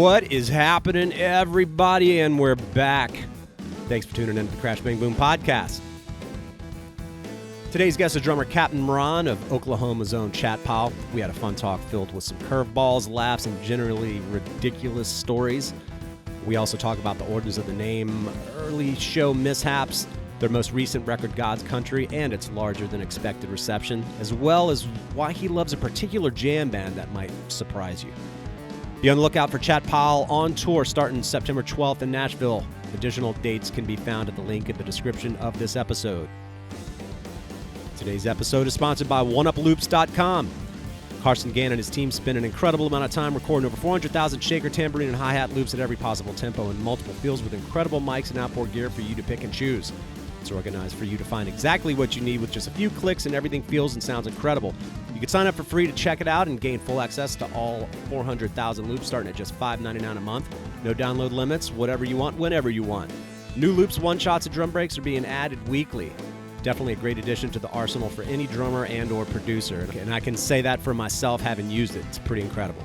What is happening, everybody? And we're back. Thanks for tuning in to the Crash Bang Boom podcast. Today's guest is drummer Captain Ron of Oklahoma's own Chat Pile. We had a fun talk filled with some curveballs, laughs, and generally ridiculous stories. We also talk about the origins of the name, early show mishaps, their most recent record, God's Country, and its larger than expected reception, as well as why he loves a particular jam band that might surprise you. Be on the lookout for Chat Pile on tour starting September 12th in Nashville. Additional dates can be found at the link in the description of this episode. Today's episode is sponsored by oneuploops.com. Carson Gann and his team spend an incredible amount of time recording over 400,000 shaker, tambourine, and hi-hat loops at every possible tempo in multiple fields with incredible mics and outboard gear for you to pick and choose. It's organized for you to find exactly what you need with just a few clicks, and everything feels and sounds incredible. You can sign up for free to check it out and gain full access to all 400,000 loops starting at just $5.99 a month. No download limits, whatever you want, whenever you want. New loops, one-shots, and drum breaks are being added weekly. Definitely a great addition to the arsenal for any drummer and or producer. And I can say that for myself, having used it. It's pretty incredible.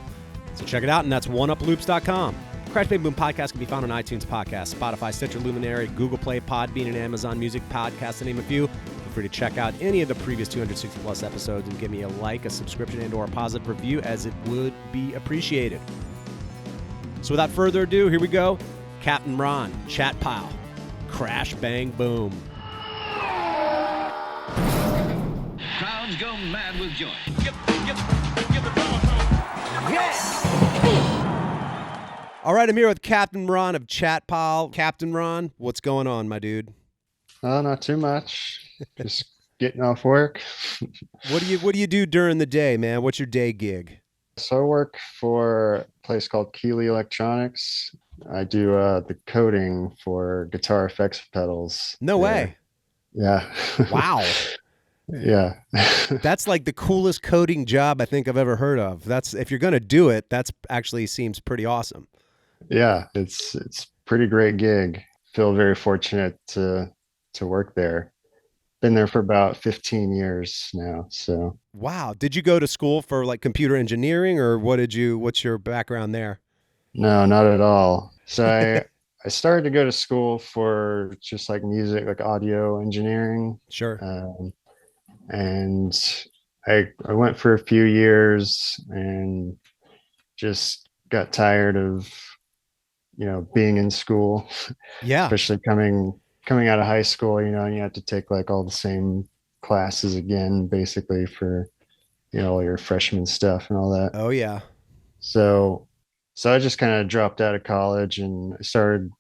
So check it out, and that's oneuploops.com. Crash Bang Boom podcast can be found on iTunes Podcast, Spotify, Stitcher, Luminary, Google Play, Podbean, and Amazon Music Podcast, to name a few. Feel free to check out any of the previous 260-plus episodes and give me a like, a subscription, and or a positive review, as it would be appreciated. So without further ado, here we go. Captain Ron, Chat Pile, Crash Bang Boom. Crowds go mad with joy. Yes! All right, I'm here with Captain Ron of Chat Pile. Captain Ron, what's going on, my dude? Oh, not too much. Just getting off work. What do you do during the day, man? What's your day gig? So I work for a place called Keeley Electronics. I do the coding for guitar effects pedals. No way. Yeah. Wow. Yeah. That's like the coolest coding job I think I've ever heard of. That's, if you're going to do it, that's actually seems pretty awesome. Yeah, it's pretty great gig. Feel very fortunate to work there. Been there for about 15 years now. So wow. Did you go to school for like computer engineering, or what's your background there? no, not at all. So I started to go to school for just like music, like audio engineering. Sure. And I went for a few years and just got tired of, being in school. Yeah. Especially coming out of high school, and you have to take like all the same classes again, basically for, all your freshman stuff and all that. Oh yeah. So I just kind of dropped out of college and I started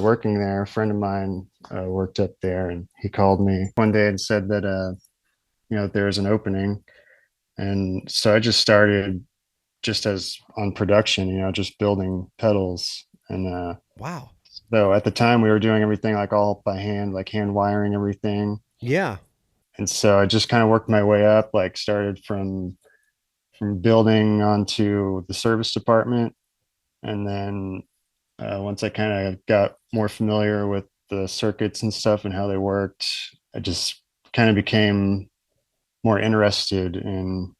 working there. A friend of mine worked up there, and he called me one day and said that, there's an opening. And so I just started just as on production, just building pedals. And wow. so at the time we were doing everything like all by hand, like hand wiring everything. Yeah. And so I just kind of worked my way up, like started from building onto the service department. And then once I kind of got more familiar with the circuits and stuff and how they worked, I just kind of became more interested in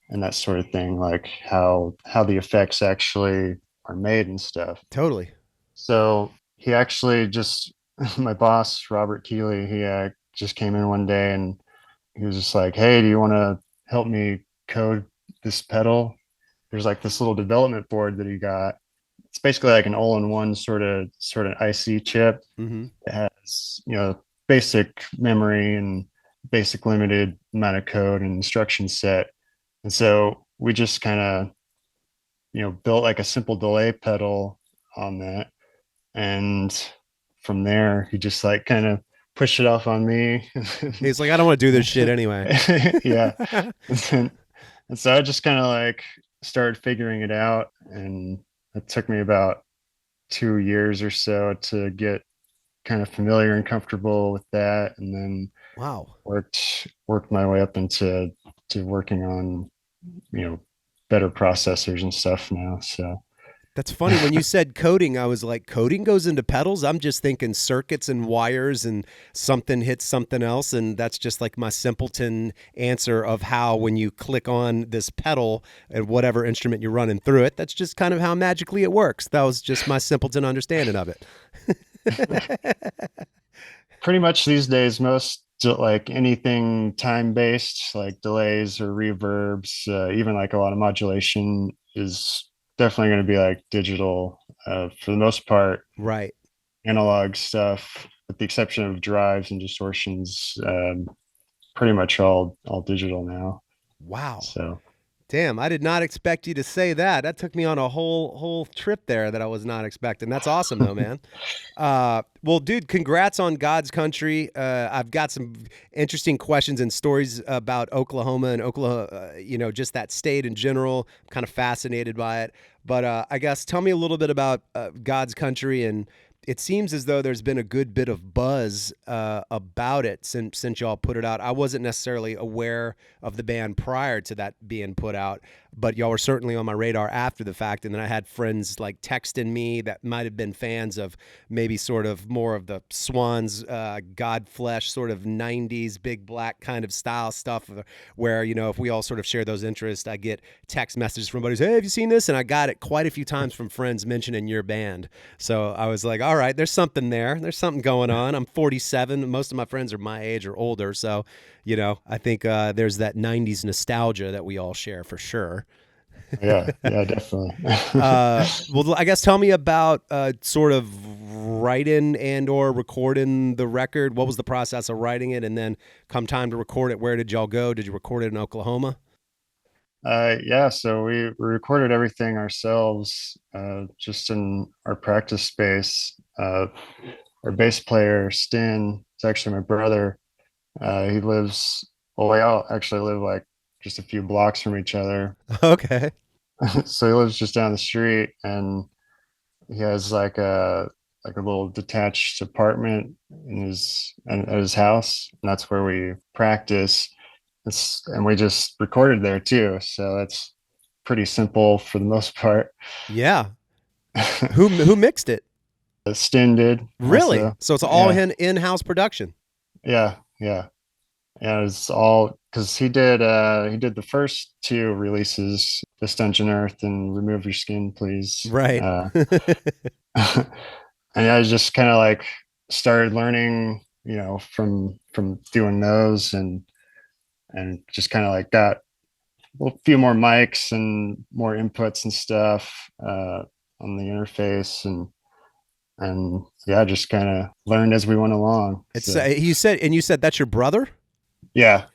that sort of thing, like how the effects actually are made and stuff. Totally. So he actually just, my boss, Robert Keeley, he just came in one day and he was just like, "Hey, do you want to help me code this pedal?" There's like this little development board that he got. It's basically like an all-in-one sort of IC chip. Mm-hmm. It has, basic memory and basic limited amount of code and instruction set. And so we just kind of, built like a simple delay pedal on that. And from there, he just like kind of pushed it off on me. He's like, "I don't want to do this shit anyway." Yeah. And so I just kind of like started figuring it out. And it took me about 2 years or so to get kind of familiar and comfortable with that. And then wow, worked my way up into working on, better processors and stuff now. So That's funny. When you said coding, I was like, coding goes into pedals? I'm just thinking circuits and wires and something hits something else. And that's just like my simpleton answer of how when you click on this pedal and whatever instrument you're running through it, that's just kind of how magically it works. That was just my simpleton understanding of it. Pretty much these days, most like anything time based, like delays or reverbs, even like a lot of modulation is definitely going to be like digital. For the most part, Right. analog stuff, with the exception of drives and distortions, pretty much all digital now. Wow. So Damn, I did not expect you to say that. That took me on a whole trip there that I was not expecting. That's awesome though, man. Well, dude, congrats on God's country. I've got some interesting questions and stories about Oklahoma and Oklahoma, just that state in general. I'm kind of fascinated by it. But I guess tell me a little bit about God's country. And it seems as though there's been a good bit of buzz about it since y'all put it out. I wasn't necessarily aware of the band prior to that being put out, but y'all were certainly on my radar after the fact. And then I had friends like texting me that might have been fans of maybe sort of more of the Swans, Godflesh, sort of 90s big black kind of style stuff where, if we all sort of share those interests, I get text messages from buddies, hey, have you seen this? And I got it quite a few times from friends mentioning your band. So I was like, all right, there's something there. There's something going on. I'm 47. Most of my friends are my age or older. So, I think there's that 90s nostalgia that we all share for sure. yeah, definitely. Well, I guess tell me about sort of writing and or recording the record. What was the process of writing it? And then come time to record it, where did y'all go? Did you record it in Oklahoma? Yeah, so we recorded everything ourselves, just in our practice space. Our bass player, Stin, is actually my brother. He lives, well, we all actually live like just a few blocks from each other. Okay. So he lives just down the street, and he has like a little detached apartment at his house, and that's where we practice. And we just recorded there too, so that's pretty simple for the most part. Yeah. Who mixed it? Stin did Really? also. So it's all Yeah, in-house production. yeah. And it's all because he did the first two releases, The Stench on Earth and Remove Your Skin, Please. Right. And I just kind of like started learning, from doing those, and just kind of like got a few more mics and more inputs and stuff on the interface, and yeah, just kind of learned as we went along. It's So you said that's your brother? yeah.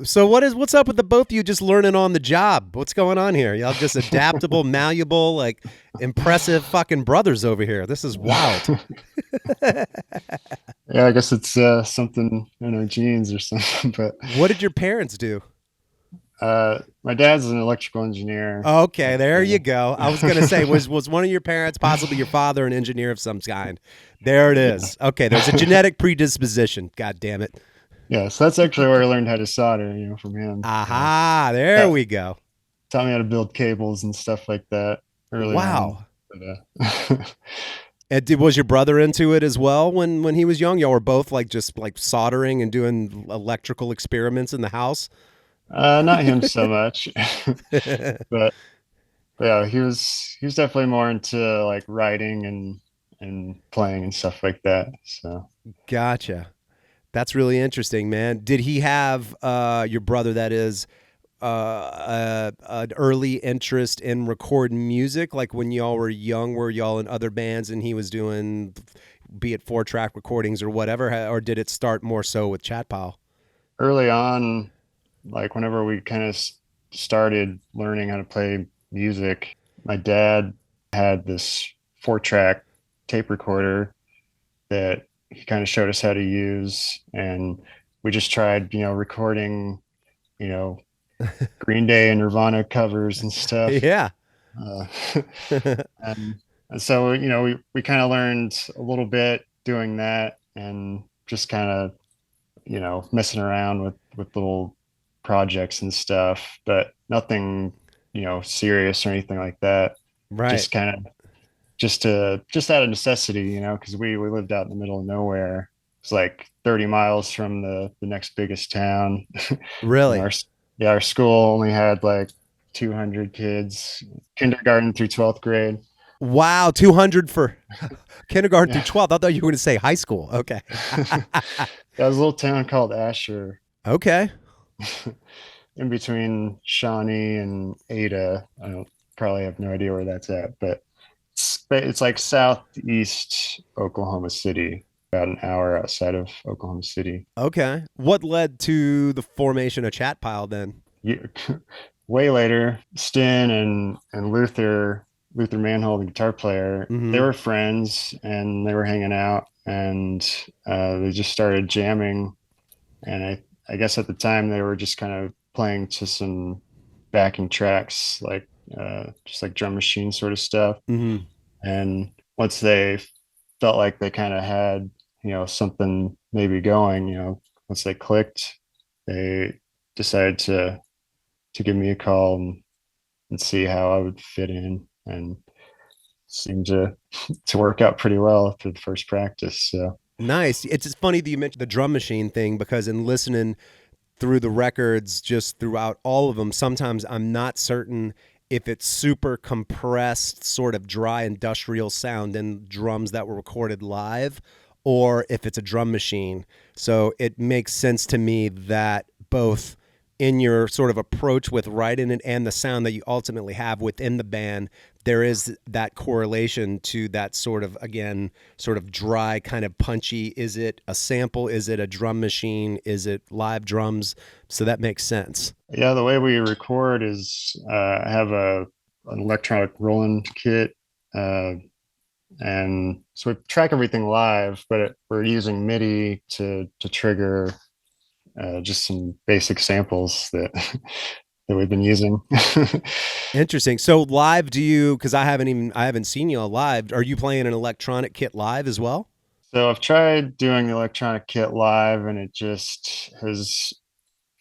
So what's up with the both of you just learning on the job? What's going on here? Y'all just adaptable, malleable, like impressive fucking brothers over here. This is wild. Yeah, I guess it's something in our genes or something. But What did your parents do? my dad's an electrical engineer. Okay, there you go. I was gonna say, was one of your parents, possibly your father, an engineer of some kind? There it Yeah. is. Okay, there's a genetic predisposition. God damn it. Yeah, so that's actually where I learned how to solder, from him. Aha, there Yeah, we go. taught me how to build cables and stuff like that early on. Wow. But, And was your brother into it as well when he was young? Y'all were both like just like soldering and doing electrical experiments in the house. not him so much, but, yeah, he was definitely more into like writing and playing and stuff like that. So Gotcha. That's really interesting, man. Did he have your brother? That is an early interest in recording music, like when y'all were young? Were y'all in other bands and he was doing, be it 4-track recordings or whatever, or did it start more so with Chat Pile? early on, like whenever we kind of started learning how to play music, my dad had this 4-track tape recorder that he kind of showed us how to use, and we just tried, recording, you know, Green Day and Nirvana covers and stuff. Yeah. Uh, and, and so, we kind of learned a little bit doing that, and just kind of, messing around with little projects and stuff, but nothing, serious or anything like that. Right. just kind of just out of necessity, because we lived out in the middle of nowhere. It's like 30 miles from the next biggest town. And Really? our school only had like 200 kids, kindergarten through 12th grade. Wow, 200 for kindergarten through Yeah. 12th. I thought you were going to say high school. Okay. That was a little town called Asher, Okay. in between Shawnee and Ada. I don't probably have no idea where that's at, but it's like southeast Oklahoma City, about an hour outside of Oklahoma City. Okay. What led to the formation of Chat Pile then? You, way later, Stin and Luther Manhold, the guitar player, they Mm-hmm. were friends and they were hanging out, and they just started jamming. And I guess at the time they were just kind of playing to some backing tracks, like just like drum machine sort of stuff. Mm-hmm. And once they felt like they kind of had, something maybe going, once they clicked, they decided to give me a call and see how I would fit in, and seemed to work out pretty well after the first practice. So Nice. It's just funny that you mentioned the drum machine thing because in listening through the records, just throughout all of them, sometimes I'm not certain if it's super compressed, sort of dry industrial sound in drums that were recorded live or if it's a drum machine. So it makes sense to me that both in your sort of approach with writing it and the sound that you ultimately have within the band, there is that correlation to that sort of, again, sort of dry, kind of punchy. Is it a sample? Is it a drum machine? Is it live drums? So that makes sense. yeah, the way we record is I have an electronic rolling kit, uh, and so we track everything live, but we're using MIDI to trigger just some basic samples that that we've been using. Interesting. So live, do you? Because I haven't seen you live. Are you playing an electronic kit live as well? So I've tried doing the electronic kit live, and it just has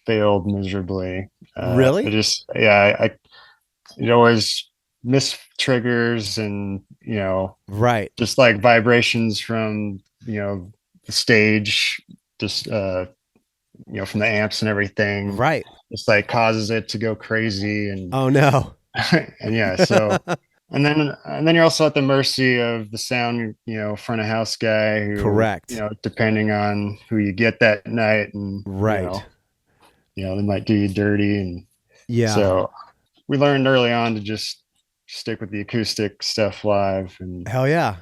failed miserably. Really? Yeah, it always miss triggers, and Right. just like vibrations from the stage, just from the amps and everything, Right. just like causes it to go crazy, and Oh no. and yeah, so and then you're also at the mercy of the sound, front of house guy who, Correct. depending on who you get that night, and Right. they might do you dirty, and Yeah. so we learned early on to just stick with the acoustic stuff live, Hell yeah.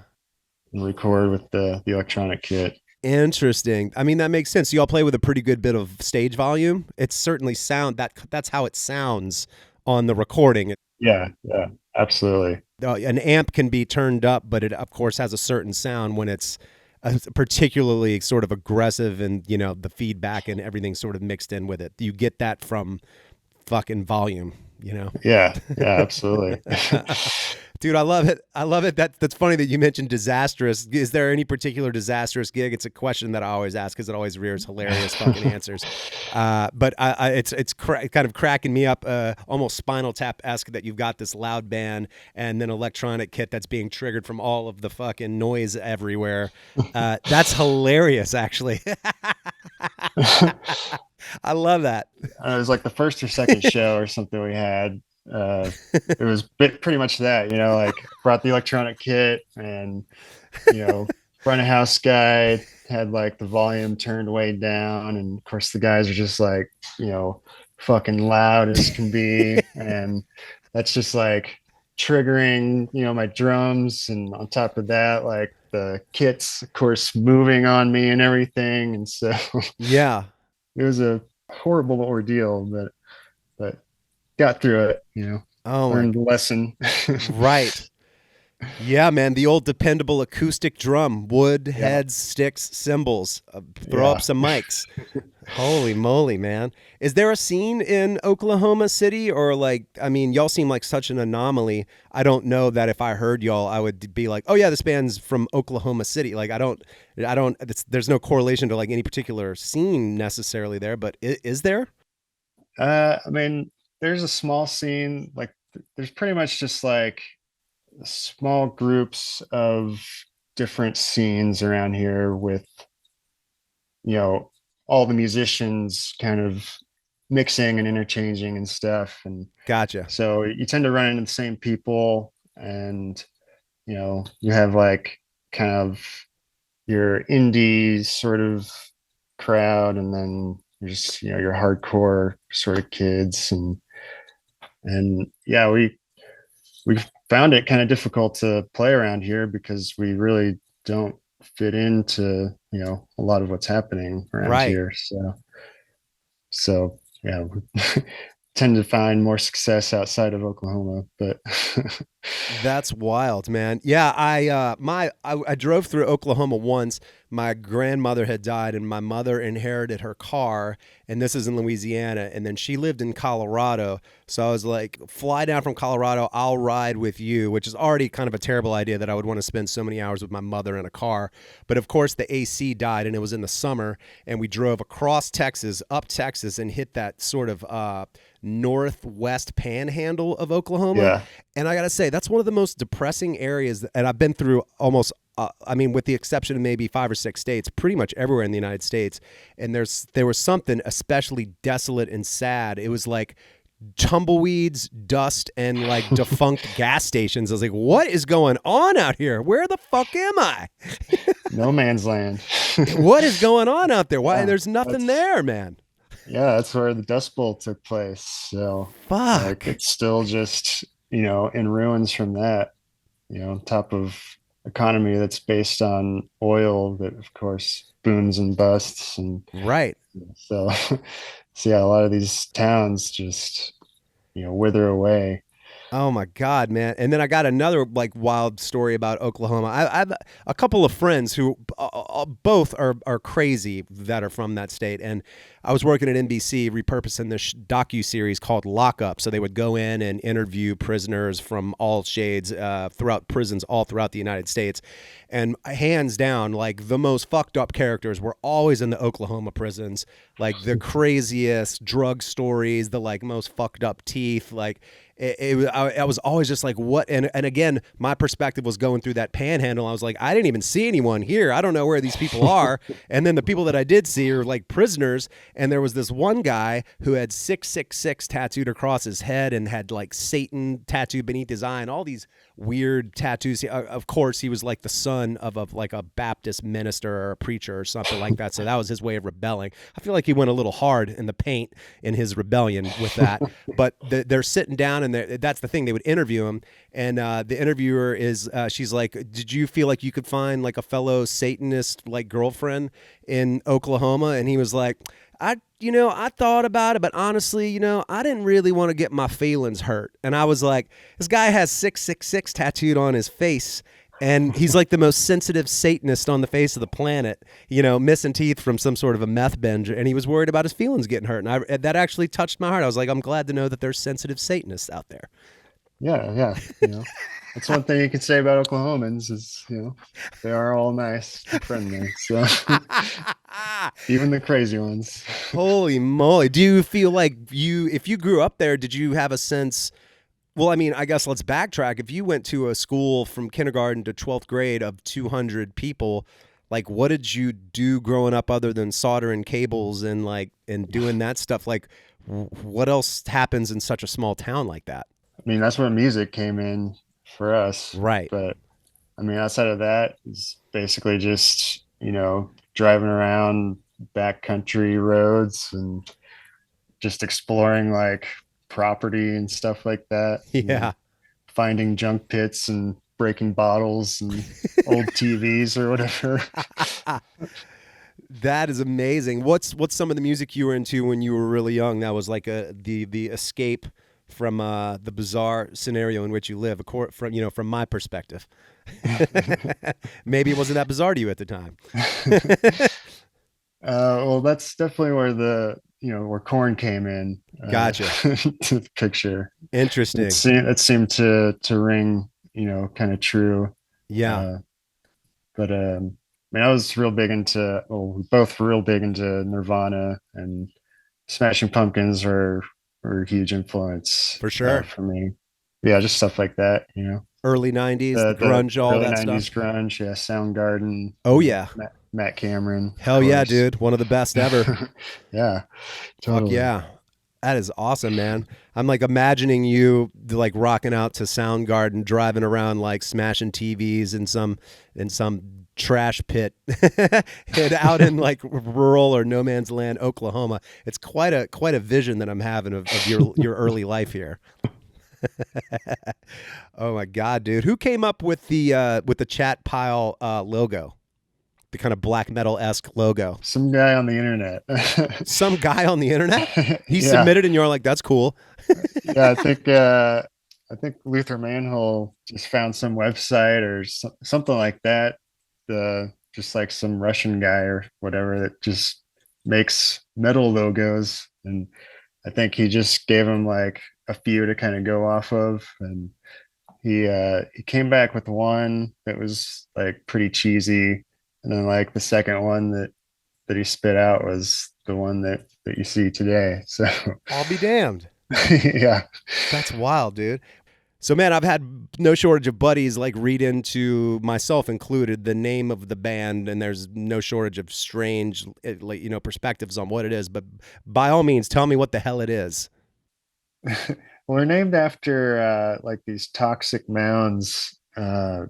and record with the electronic kit. Interesting. I mean, that makes sense. You all play with a pretty good bit of stage volume. It's certainly that's how it sounds on the recording. Yeah, yeah, absolutely. An amp can be turned up, but it of course has a certain sound when it's particularly sort of aggressive and the feedback and everything sort of mixed in with it. You get that from fucking volume. Yeah, yeah, absolutely. Dude, I love it. I love it. That's funny that you mentioned disastrous. Is there any particular disastrous gig? It's a question that I always ask because it always rears hilarious fucking answers. But it's kind of cracking me up, almost Spinal Tap-esque that you've got this loud band and then electronic kit that's being triggered from all of the fucking noise everywhere. That's hilarious, actually. I love that. It was like the first or second show or something we had. It was pretty much that, like brought the electronic kit, and you know, front of house guy had like the volume turned way down, and of course the guys are just like, fucking loud as can be, and that's just like triggering, my drums, and on top of that, like the kit's of course moving on me and everything, and so Yeah. it was a horrible ordeal, but got through it, Oh my. learned the lesson. Right. Yeah, man, the old dependable acoustic drum, wood, Yeah, heads, sticks, cymbals. Throw up yeah. some mics. Holy moly, man. Is there a scene in Oklahoma City or I mean, y'all seem like such an anomaly. I don't know that if I heard y'all, I would be like, oh yeah, this band's from Oklahoma City. There's no correlation to like any particular scene necessarily there, but is there? I mean, there's a small scene, like there's pretty much just like small groups of different scenes around here with, you know, all the musicians kind of mixing and interchanging and stuff. And Gotcha. so you tend to run into the same people, and, you know, you have like kind of your indie sort of crowd, and then you're just, you know, your hardcore sort of kids. And yeah, we found it kind of difficult to play around here because we really don't fit into, you know, a lot of what's happening around Right. here. So yeah, we tend to find more success outside of Oklahoma. But That's wild, man. Yeah, I drove through Oklahoma once. My grandmother had died and my mother inherited her car, and this is in Louisiana, and then she lived in Colorado. So I was like, fly down from Colorado, I'll ride with you, which is already kind of a terrible idea that I would want to spend so many hours with my mother in a car. But of course the AC died and it was in the summer, and we drove across Texas, up Texas, and hit that sort of northwest panhandle of Oklahoma. yeah, And I got to say, that's one of the most depressing areas. And I've been through almost, I mean, with the exception of maybe 5 or 6 states, pretty much everywhere in the United States. And there was something especially desolate and sad. It was like tumbleweeds, dust, and like defunct gas stations. I was like, what is going on out here? Where the fuck am I? no man's land. What is going on out there? Why? Yeah, There's nothing that's there, man. yeah, that's where the Dust Bowl took place. So like Fuck. it's still just, you know, in ruins from that, you know, on top of economy that's based on oil that of course booms and busts. And Right. so so yeah, a lot of these towns just, you know, wither away. Oh my God, man! And then I got another like wild story about Oklahoma. I have a couple of friends who both are crazy that are from that state, and I was working at NBC repurposing this docu series called Lockup. So they would go in and interview prisoners from all shades throughout prisons all throughout the United States, and hands down, like the most fucked up characters were always in the Oklahoma prisons, like the craziest drug stories, the like most fucked up teeth, like I was always just like, what? And again, my perspective was going through that panhandle. I was like, I didn't even see anyone here. I don't know where these people are. And then the people that I did see are like prisoners. And there was this one guy who had 666 tattooed across his head and had like Satan tattooed beneath his eye and all these weird tattoos. Of course, he was like the son of like a Baptist minister or a preacher or something like that. So that was his way of rebelling. I feel like he went a little hard in the paint in his rebellion with that. But they're sitting down, and that's the thing. They would interview him, and the interviewer is she's like, "Did you feel like you could find like a fellow Satanist like girlfriend in Oklahoma?" And he was like, I thought about it, but honestly, I didn't really want to get my feelings hurt." And I was like, this guy has 666 tattooed on his face, and he's like the most sensitive Satanist on the face of the planet, missing teeth from some sort of a meth binge, and he was worried about his feelings getting hurt. And that actually touched my heart. I was like, I'm glad to know that there's sensitive Satanists out there. Yeah, yeah. You know, that's one thing you can say about Oklahomans is, you know, they are all nice and friendly. So even the crazy ones. Holy moly. Do you feel like if you grew up there, did you have a sense? Well, I mean, I guess let's backtrack. If you went to a school from kindergarten to 12th grade of 200 people, like what did you do growing up other than soldering cables and doing that stuff? Like what else happens in such a small town like that? I mean, that's where music came in for us. Right. But I mean, outside of that, it's basically just, you know, driving around backcountry roads and just exploring like property and stuff like that. You Yeah. know, finding junk pits and breaking bottles and old TVs or whatever. That is amazing. What's some of the music you were into when you were really young? That was like the escape from the bizarre scenario in which you live. From my perspective, maybe it wasn't that bizarre to you at the time. Well, that's definitely where where corn came in Gotcha. to the picture. Interesting. It seemed to ring, you know, kind of true. Yeah. Uh, but I mean, I was real big into. Well, we both were real big into Nirvana, and Smashing Pumpkins were a huge influence For sure. for me. yeah, just stuff like that, you know. Early 90s, The grunge, all early that '90s stuff. grunge, yeah, Soundgarden, Oh, yeah. Matt Cameron, of Hell yeah, course. dude. One of the best ever. Yeah, Fuck totally. yeah. That is awesome, man. I'm like imagining you like rocking out to Soundgarden, driving around like smashing TVs in some trash pit, and out in like rural or no man's land, Oklahoma. It's quite a vision that I'm having of your early life here. Oh my god, dude! Who came up with the chat pile logo, the kind of black metal esque logo? Some guy on the internet. Some guy on the internet. He Yeah, submitted, and you're like, "That's cool." yeah. I think Luther Manhole just found some website or something like that. Just like some Russian guy or whatever that just makes metal logos, and I think he just gave him like a few to kind of go off of, and he came back with one that was like pretty cheesy, and then like the second one that he spit out was the one that you see today. So I'll be damned. yeah. That's wild, dude. So, man, I've had no shortage of buddies like read into, myself included, the name of the band, and there's no shortage of strange, like, perspectives on what it is. But by all means, tell me what the hell it is. Well, they're named after like these toxic mounds that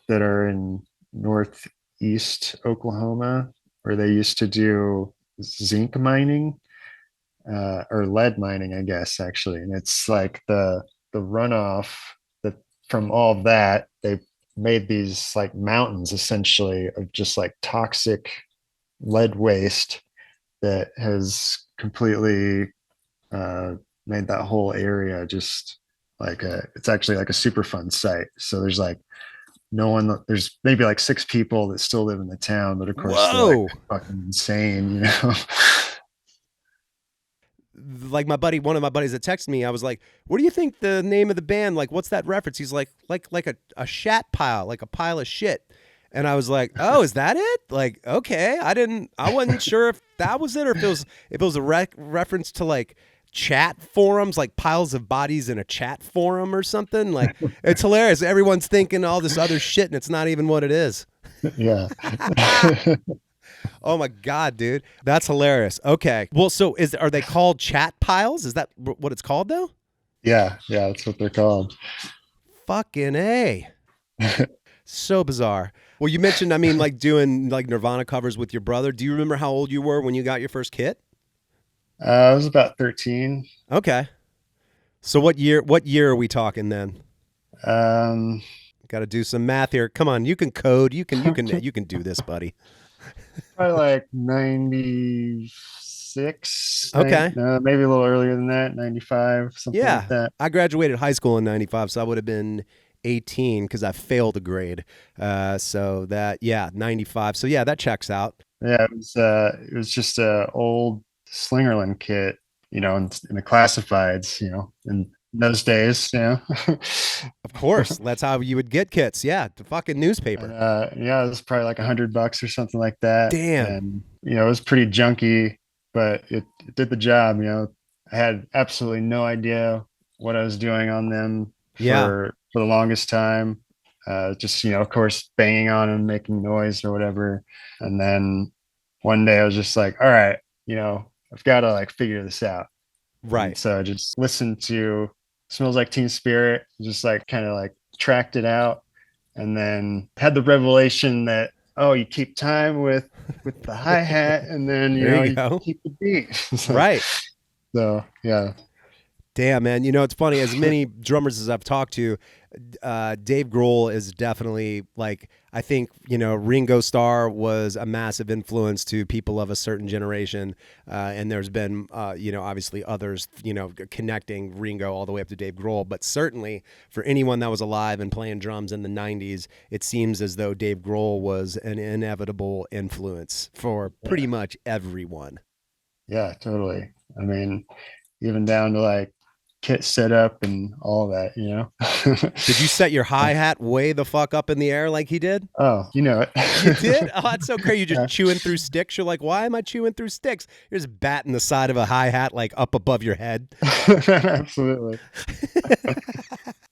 are in northeast Oklahoma, where they used to do zinc mining or lead mining, I guess, actually. And it's like the runoff that from all of that, they made these like mountains essentially of just like toxic lead waste that has completely uh, made that whole area just like it's actually like a super fun site. So there's like no one, there's maybe like six people that still live in the town, but of course they're like Whoa. fucking insane, you know. Like one of my buddies that texted me, I was like, "What do you think the name of the band? Like, what's that reference?" He's like a shat pile, like a pile of shit. And I was like, "Oh, is that it?" Like, okay, I wasn't sure if that was it or if it was a reference to like chat forums, like piles of bodies in a chat forum or something. Like, it's hilarious. Everyone's thinking all this other shit, and it's not even what it is. Yeah. Oh my god, dude, that's hilarious. Okay, well, so are they called chat piles? Is that what it's called though? Yeah, yeah, that's what they're called. Fucking A. So bizarre. Well, you mentioned, I mean, like doing like Nirvana covers with your brother. Do you remember how old you were when you got your first kit? I was about 13. Okay. So what year are we talking then? Um, Got to do some math here. Come on, you can code. You can do this, buddy. Probably like 96, Okay. no, maybe a little earlier than that, 95, something like Yeah. that. I graduated high school in 95, so I would have been 18 because I failed a grade. So that, yeah, 95. So yeah, that checks out. Yeah, it was just a old Slingerland kit, you know, in the classifieds, you know, in those days, you know. Of course, that's how you would get kits. Yeah, the fucking And newspaper. yeah, it was probably like $100 or something like that. Damn. And you know, it was pretty junky, but it did the job, you know. I had absolutely no idea what I was doing on them Yeah. for the longest time. Just, you know, of course, banging on them, making noise or whatever. And then one day I was just like, all right, you know, I've got to like figure this out. And Right. so I just listened to Smells Like Teen Spirit, just like kind of like tracked it out, and then had the revelation that, oh, you keep time with the hi-hat, and then you There know you you go. keep the beat. Right. So yeah. Damn, man. It's funny. As many drummers as I've talked to, Dave Grohl is definitely like, I think, Ringo Starr was a massive influence to people of a certain generation. And there's been, obviously others, connecting Ringo all the way up to Dave Grohl. But certainly for anyone that was alive and playing drums in the 90s, it seems as though Dave Grohl was an inevitable influence for pretty much everyone. Yeah, totally. I mean, even down to like kit setup and all that, you know. Did you set your hi-hat way the fuck up in the air like he did? Oh, you know it. You did? Oh, that's so crazy. You're just Yeah. chewing through sticks. You're like, why am I chewing through sticks? You're just batting the side of a hi-hat like up above your head. Absolutely.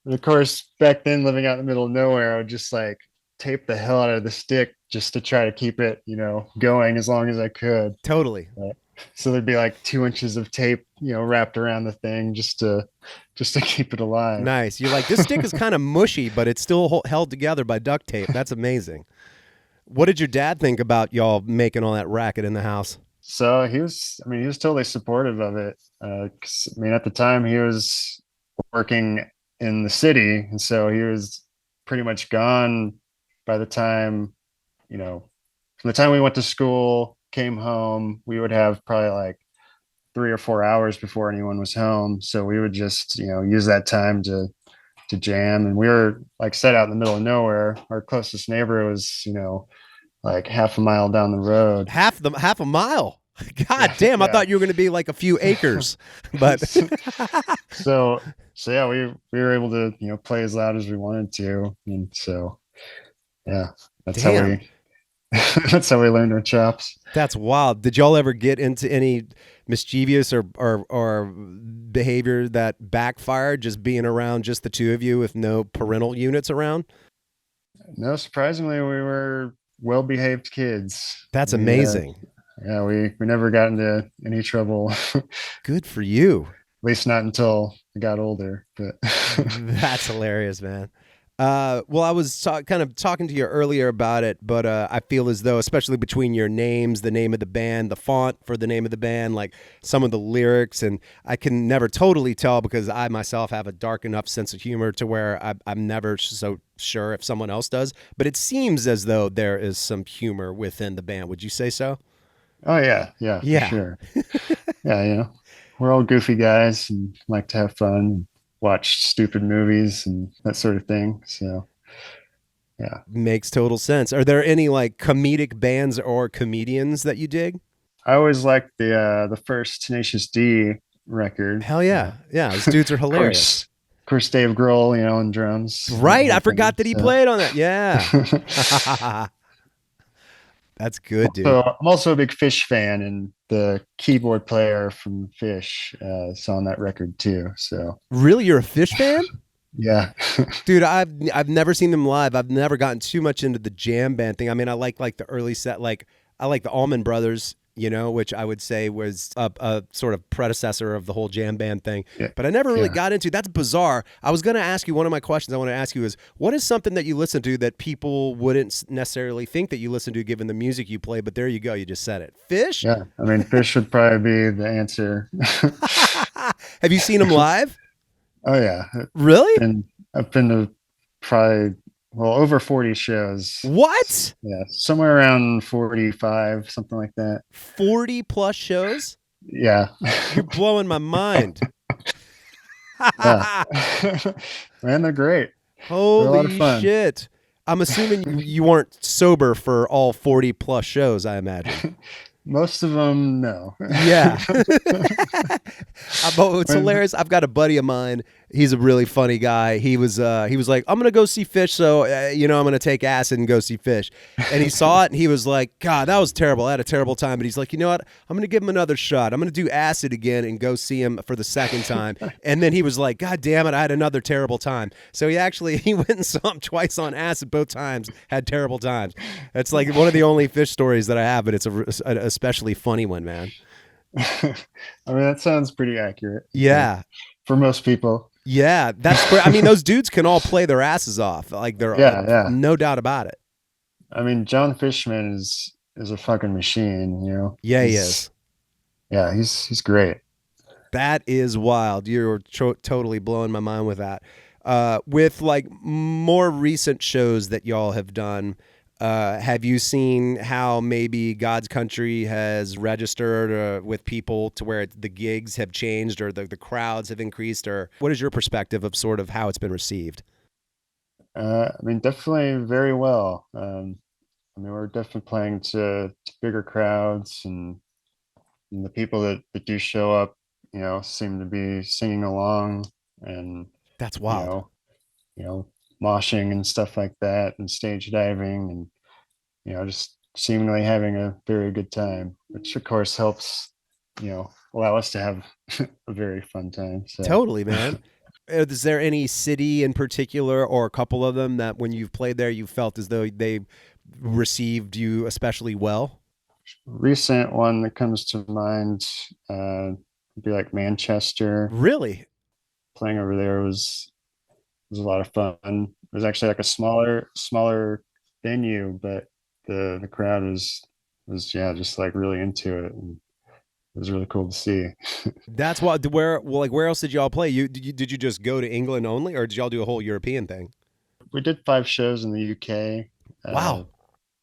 And of course, back then, living out in the middle of nowhere, I would just like tape the hell out of the stick just to try to keep it, going as long as I could. Totally. But, so there'd be like 2 inches of tape, wrapped around the thing just to keep it alive. Nice. You're like, this stick is kind of mushy, but it's still held together by duct tape. That's amazing. What did your dad think about y'all making all that racket in the house? So he was totally supportive of it. 'Cause, I mean, at the time he was working in the city, and so he was pretty much gone by the time, from the time we went to school, came home, we would have probably like 3 or 4 hours before anyone was home. So we would just, use that time to jam. And we were like set out in the middle of nowhere. Our closest neighbor was, like half a mile down the road. Half a mile. God Yeah, damn, I yeah. thought you were going to be like a few acres. But so so yeah, we were able to, play as loud as we wanted to. And so yeah, that's how damn, we that's how we learned our chops. that's wild. Did y'all ever get into any mischievous or behavior that backfired just being around just the two of you with no parental units around? No, surprisingly, we were well behaved kids. That's amazing. Yeah, we never got into any trouble, at Good for you. least not until I got older. But That's hilarious, man. Well, I was kind of talking to you earlier about it, but I feel as though, especially between your names, the name of the band, the font for the name of the band, like some of the lyrics, and I can never totally tell because I myself have a dark enough sense of humor to where I'm never so sure if someone else does. But it seems as though there is some humor within the band. Would you say so? oh yeah, for Yeah. sure. Yeah, we're all goofy guys and like to have fun, watch stupid movies and that sort of thing. So yeah, Makes total sense. Are there any like comedic bands or comedians that you dig? I always liked the first Tenacious D record. Hell yeah. Yeah, those dudes are hilarious. Of course, Dave Grohl, on drums. And Right. I everything. forgot that he So. played on that. Yeah. That's good, dude. So I'm also a big Phish fan, and the keyboard player from Phish is on that record too. So Really? You're a Fish fan? yeah, Dude, I've never seen them live. I've never gotten too much into the jam band thing. I mean, I like the early set, like I like the Allman Brothers, which I would say was a sort of predecessor of the whole jam band thing. yeah, But I never really yeah. got into. That's bizarre. I was going to ask you, one of my questions I want to ask you is, what is something that you listen to that people wouldn't necessarily think that you listen to given the music you play? But there you go, you just said it. Fish? Yeah, I mean, Phish would probably be the answer. Have you seen them live? Oh yeah, Really? and I've been to probably over 40 shows. What? Yeah, somewhere around 45, something like that. 40 plus shows? Yeah, You're blowing my mind. yeah. Man, they're great. They're a lot of Holy fun. shit. I'm assuming you weren't sober for all 40 plus shows, I imagine. Most of them, no. Yeah. It's hilarious. I've got a buddy of mine. He's a really funny guy. He was like, I'm gonna go see Phish, so I'm gonna take acid and go see Phish. And he saw it, and he was like, God, that was terrible. I had a terrible time. But he's like, you know what? I'm gonna give him another shot. I'm gonna do acid again and go see him for the second time. And then he was like, God damn it, I had another terrible time. So he went and saw him twice on acid, both times had terrible times. It's like one of the only Phish stories that I have, but it's an especially funny one, man. I mean, that sounds pretty accurate. Yeah. For most people. Yeah, that's great. I mean, those dudes can all play their asses off. Like they're Yeah. no doubt about it. I mean, John Fishman is a fucking machine. Yeah, he is. Yeah, he's great. That is wild. You're totally blowing my mind with that. With like more recent shows that y'all have done, have you seen how maybe God's Country has registered with people to where the gigs have changed or the crowds have increased? Or what is your perspective of sort of how it's been received? I mean, definitely very well. I mean, we're definitely playing to bigger crowds, and the people that do show up, seem to be singing along and, That's you wild. know, you know, moshing and stuff like that and stage diving and, just seemingly having a very good time, which of course helps, allow us to have a very fun time. So, Totally, man. Is there any city in particular or a couple of them that when you've played there, you felt as though they received you especially well? Recent one that comes to mind would be like Manchester. Really? Playing over there was a lot of fun. It was actually like a smaller venue, but the crowd was yeah, just like really into it, and it was really cool to see. That's what. Where else did y'all play? Did you just go to England only, or did y'all do a whole European thing? We did 5 shows in the UK. Wow.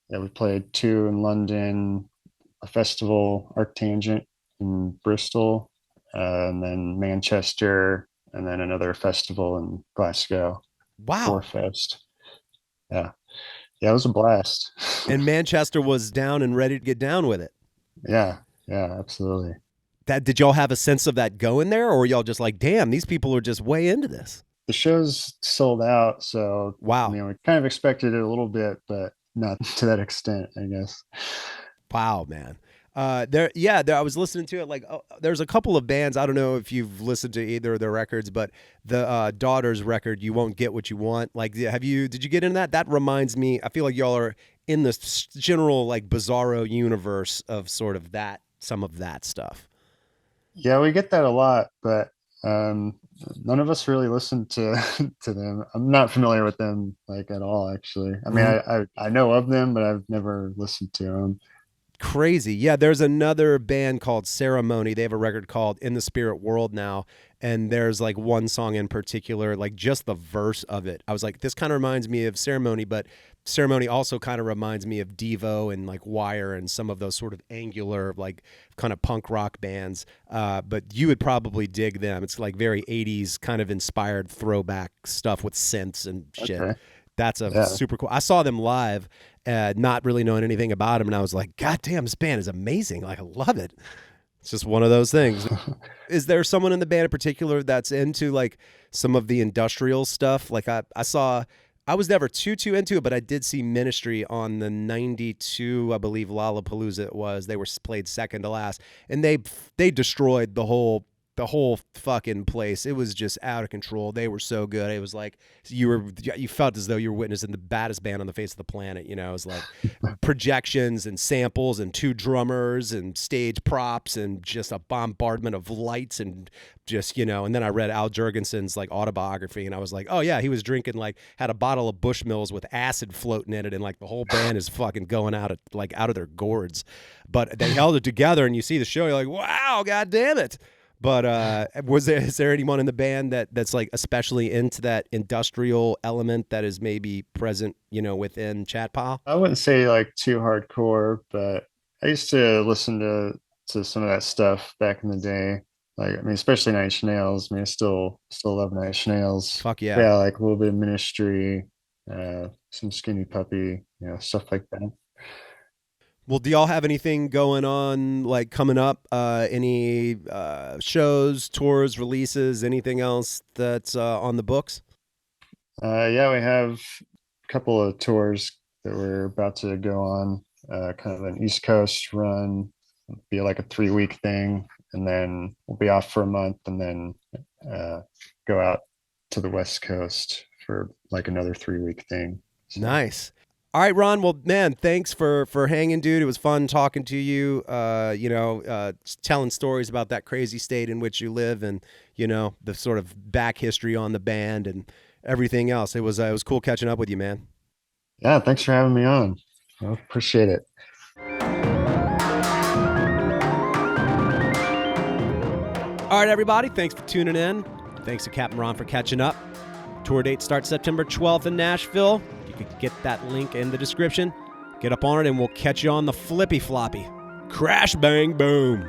Yeah, we played two in London, a festival, Arctangent in Bristol, and then Manchester, and then another festival in Glasgow, Wow. Forefest. Yeah, yeah, it was a blast. And Manchester was down and ready to get down with it. Yeah, yeah, absolutely. That did y'all have a sense of that going there, or were y'all just like, damn, these people are just way into this? The show's sold out, so I Wow. mean, we kind of expected it a little bit, but not to that extent, I guess. Wow, man. There. I was listening to it. Like, there's a couple of bands. I don't know if you've listened to either of their records, but the Daughters record, "You Won't Get What You Want." Like, have you? Did you get into that? That reminds me. I feel like y'all are in this general like bizarro universe of sort of that, some of that stuff. Yeah, we get that a lot, but um, none of us really listen to to them. I'm not familiar with them like at all, actually. I mean, I know of them, but I've never listened to them. Crazy. Yeah, there's another band called Ceremony. They have a record called In the Spirit World now. And there's like one song in particular, like just the verse of it. I was like, this kind of reminds me of Ceremony, but Ceremony also kind of reminds me of Devo and like Wire and some of those sort of angular, like kind of punk rock bands. But you would probably dig them. It's like very 80s kind of inspired throwback stuff with synths and shit. Okay. That's a Yeah. super cool. I saw them live, not really knowing anything about them, and I was like, God damn, this band is amazing. Like, I love it. It's just one of those things. Is there someone in the band in particular that's into like some of the industrial stuff? Like I was never too into it, but I did see Ministry on the '92, I believe Lollapalooza it was. They were played second to last, and they destroyed the whole fucking place. It was just out of control. They were so good. It was like you felt as though you were witnessing the baddest band on the face of the planet. You know, it was like projections and samples and two drummers and stage props and just a bombardment of lights and just, you know. And then I read Al Jurgensen's like autobiography, and I was like, oh yeah, he was drinking like had a bottle of Bushmills with acid floating in it, and like the whole band is fucking going out of their gourds. But they held it together, and you see the show, you're like, wow, god damn it. But is there anyone in the band that's like especially into that industrial element that is maybe present, you know, within Chat Pile? I wouldn't say like too hardcore, but I used to listen to some of that stuff back in the day. Like, I mean, especially Nine Inch Nails. I mean, I still love Nine Inch Nails. Fuck yeah. Yeah, like a little bit of Ministry, some Skinny Puppy, you know, stuff like that. Well, do y'all have anything going on like coming up? Any shows, tours, releases, anything else that's on the books? Yeah, we have a couple of tours that we're about to go on. Kind of an East Coast run, be like a 3 week thing, and then we'll be off for a month, and then go out to the West Coast for like another 3 week thing. So, Nice. All right, Ron. Well, man, thanks for hanging, dude. It was fun talking to you. Telling stories about that crazy state in which you live, and you know the sort of back history on the band and everything else. It was cool catching up with you, man. yeah, thanks for having me on. I appreciate it. All right, everybody. Thanks for tuning in. Thanks to Captain Ron for catching up. Tour date starts September 12th in Nashville. You can get that link in the description. Get up on it, and we'll catch you on the flippy floppy. Crash, bang, boom.